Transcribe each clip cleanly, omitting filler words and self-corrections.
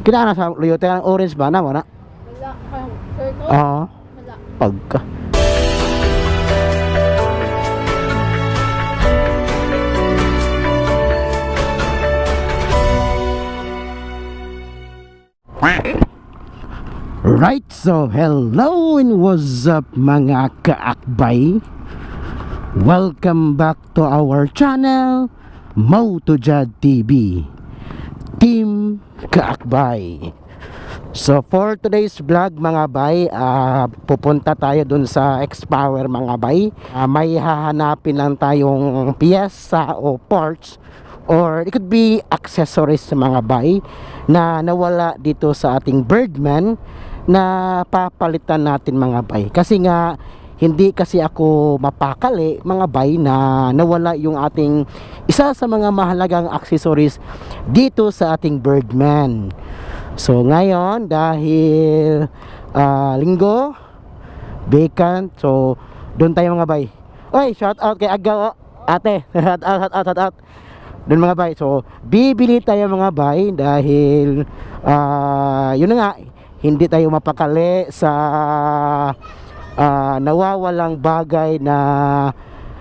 Kita na sa luyote ang orange ba na wala? Wala. Circle? Oo. Wala. Pagka. Right, so hello and what's up mga kaakbay. Welcome back to our channel Motojad TV Team Kaakbay. So for today's vlog mga bay, pupunta tayo dun sa X-Power mga bay. May hahanapin lang tayong piyesa o parts or it could be accessories sa mga bay na nawala dito sa ating Birdman na papalitan natin mga bay. Kasi nga hindi kasi ako mapakali mga bay na nawala yung ating isa sa mga mahalagang accessories dito sa ating Birdman. So ngayon dahil linggo vacant, so doon tayo mga bay. Oy, shout out kay Agaw, ate. Shout out doon mga bay. So bibili tayo mga bay dahil yun na nga, hindi tayo mapakali sa nawawalang bagay na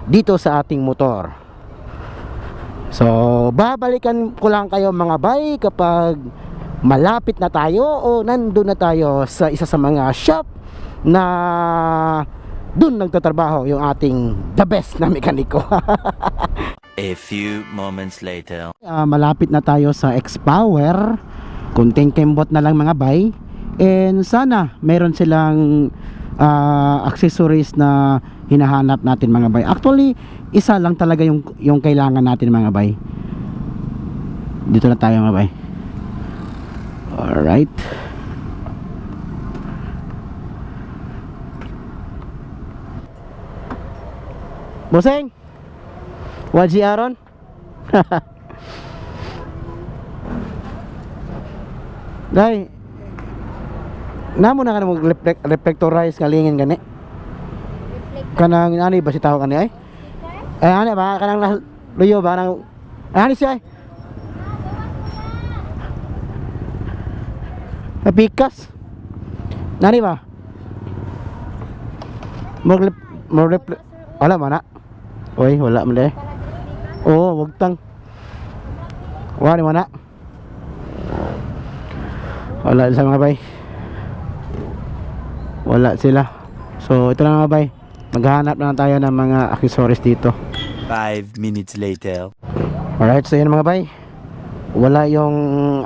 dito sa ating motor. So babalikan ko lang kayo mga bay kapag malapit na tayo o nandun na tayo sa isa sa mga shop na dun nagtatrabaho yung ating the best na mekaniko. A few moments later. Malapit na tayo sa X-Power. Kunting kembot na lang mga bay. And sana meron silang accessories na hinahanap natin mga bay. Actually, isa lang talaga yung kailangan natin mga bay. Dito na tayo mga bay. Alright. Boseng, Waji Aaron. Dai, namo na ka na mag-reflectorize kalingin gani. Kanang ani ba si tao kani ay? Ani ba kanang luyo ba nang ani siya ay? Napikas. Nani ba? Wala man na. Oy, wala man de. Oo, wag tang. Wala man na. Wala sa mga bay. Wala sila. So ito na mga bay. Maghahanap na tayo ng mga accessories dito. 5 minutes later. Alright, so yun mga bay. Wala yung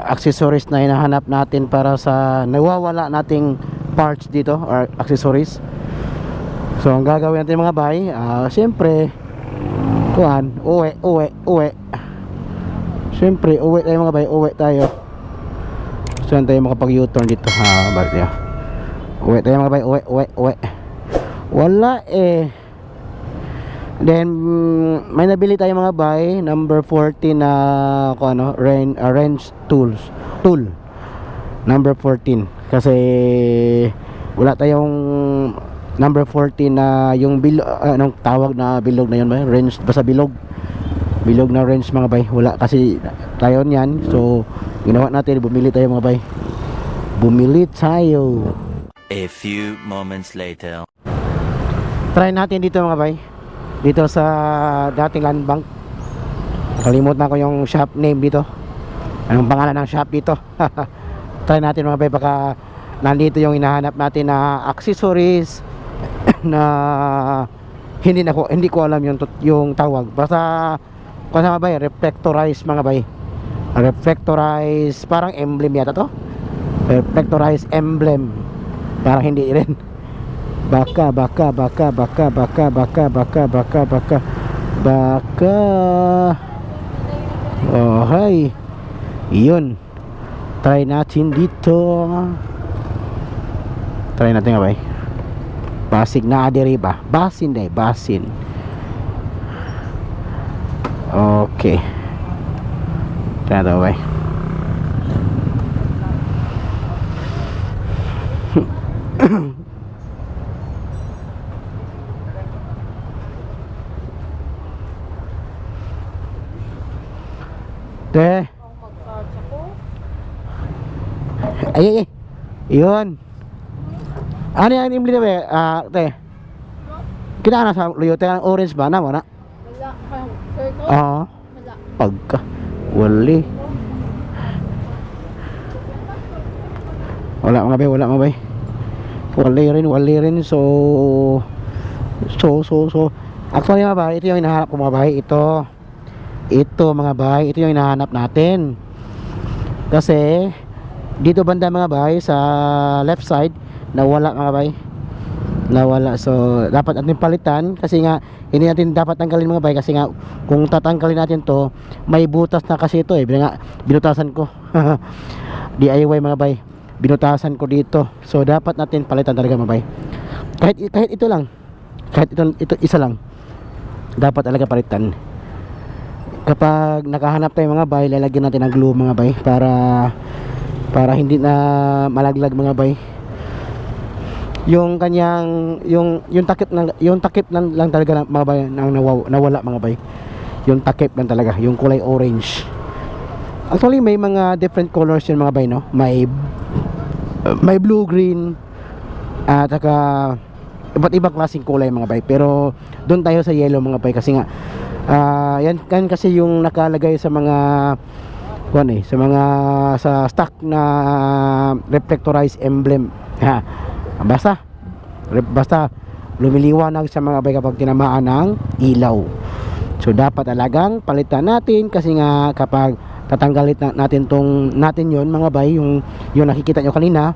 accessories na hinahanap natin para sa nawawala nating parts dito or accessories. So ang gagawin natin mga bay, siyempre kuhan, uwi. Siyempre uwi tayo mga bay, uwi tayo. Saan tayo makapag-U-turn dito? Balik tayo. Uwi tayo mga bay, uwi. Wala eh. Then may nabili tayo mga bay, number 40 na range tool number 14 kasi wala tayong number 14 na yung anong tawag na bilog na yun ba? Range, basta bilog na range mga bay, wala kasi tayo niyan. So ginawa natin, bumili tayo mga bay, bumili tayo. A few moments later. Try natin dito mga bay, dito sa dating land bank. Nakalimutan ko yung shop name dito, anong pangalan ng shop dito. Try natin mga bay, baka nandito yung hinahanap natin na accessories na hindi ko alam yung tawag. Basta mga bay, reflectorize mga bay, reflectorize, parang emblem yata to, reflectorize emblem, parang hindi rin. Baka oh hay, yun. Try natin dito. Try natin nga bay. Basig na adiri ba? Basin. Okay. Try natin bay. Ay. Yun. Ano yan imli na ba? Te. Kinana sa luyote ang orange ba na wala? Wala. Sir ko? Oo. Wala. Pagka. Wali. Wala mga bay, wala mga bay. Wali rin. So actually mga bay, ito yung hinahanap ko mga bay. Ito mga bay, ito yung hinahanap natin. Kasi dito banda mga bay sa left side nawala mga bay. Nawala. So dapat natin palitan kasi nga hindi natin dapat tanggalin mga bay kasi nga kung tatanggalin natin to may butas na kasi ito binutasan ko. DIY mga bay. Binutasan ko dito. So dapat natin palitan talaga mga bay. Kahit ito lang. Kahit ito isa lang. Dapat talaga palitan. Kapag nakahanap tayo mga bay, lalagyan natin ng glue mga bay para hindi na malaglag mga bay. Yung kanyang yung takip lang talaga mga bay nang nawala mga bay. Yung takip lang talaga, yung kulay orange. Actually may mga different colors yun mga bay no. May blue, green at saka iba't ibang klaseng kulay mga bay. Pero doon tayo sa yellow mga bay kasi nga yan kasi yung nakalagay sa mga sa stock na reflectorized emblem. Basta lumiliwanag sa mga bay kapag tinamaan ng ilaw. So dapat talagang palitan natin kasi nga kapag tatanggalin natin yon mga bay, yung nakikita nyo kanina,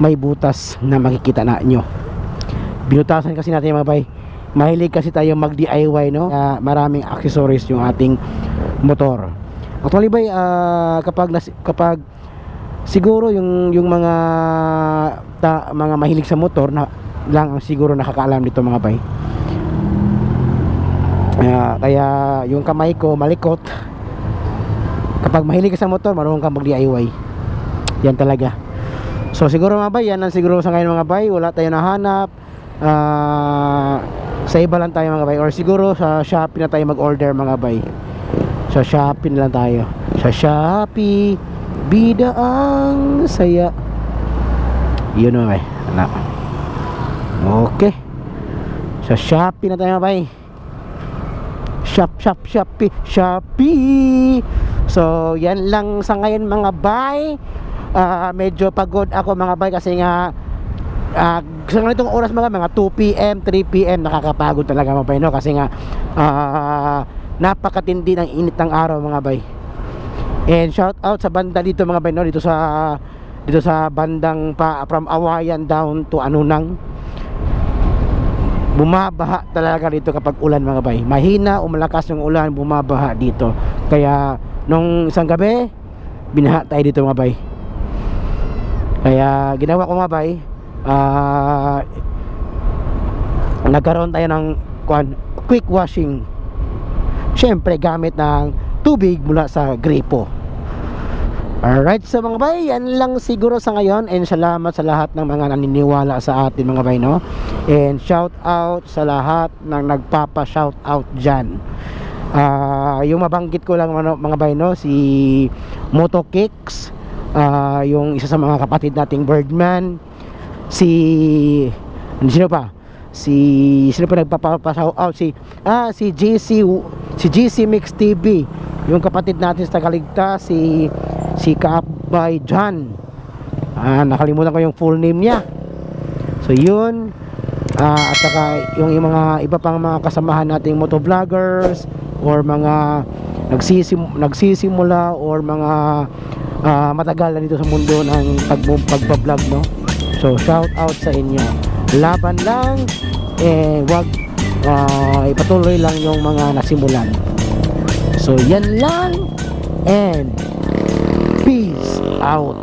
may butas na makikita na nyo. Binutasan kasi natin mga bay. Mahilig kasi tayo mag DIY no. Maraming accessories yung ating motor. Actually bay, kapag siguro yung mga mga mahilig sa motor na lang ang siguro nakakaalam dito mga bay. Kaya yung kamay ko malikot. Kapag mahilig ka sa motor, marunong kang mag DIY. Yan talaga. So siguro mga bay, yan ang siguro sa ngayon mga bay. Wala tayong nahanap. Sa iba lang tayo mga bay, or siguro sa Shopee na tayo mag-order mga bay. Sa Shopee na lang tayo. Sa Shopee bida ang saya. Yun mga bay. Okay. Sa Shopee na tayo mga bay. Shopee. So yan lang sa ngayon mga bay. Medyo pagod ako mga bay kasi nga sa ganitong oras mga 2 PM, 3 PM nakakapagod talaga mga bay no? Kasi nga napakatindi ng init ng araw mga bay. And shout out sa banda dito mga bay no? Dito sa bandang from Awayan down to Anunang. Bumabaha talaga dito kapag ulan mga bay. Mahina o malakas yung ulan, bumabaha dito. Kaya nung isang gabi binaha tayo dito mga bay. Kaya ginawa ko mga bay, nagkaroon tayo ng quick washing, syempre gamit ng tubig mula sa gripo. Alright, so mga bay, yan lang siguro sa ngayon. And salamat sa lahat ng mga naniniwala sa atin mga bay no? And shout out sa lahat ng nagpapa shout out dyan. Yung mabanggit ko lang mga bay no, si Moto Kicks, yung isa sa mga kapatid nating Birdman, sino pa nagpapa-shout out, si GC Mix TV, yung kapatid natin sa Tagaligtas, si Kaabay John. Nakalimutan ko yung full name niya. So yun, at saka yung mga iba pang mga kasamahan nating motovloggers or mga nagsisimula or mga matagal na dito sa mundo ng pagbablog no. So shout out sa inyo. Laban lang, wag ipatuloy lang yung mga nasimulan. So yan lang, and peace out.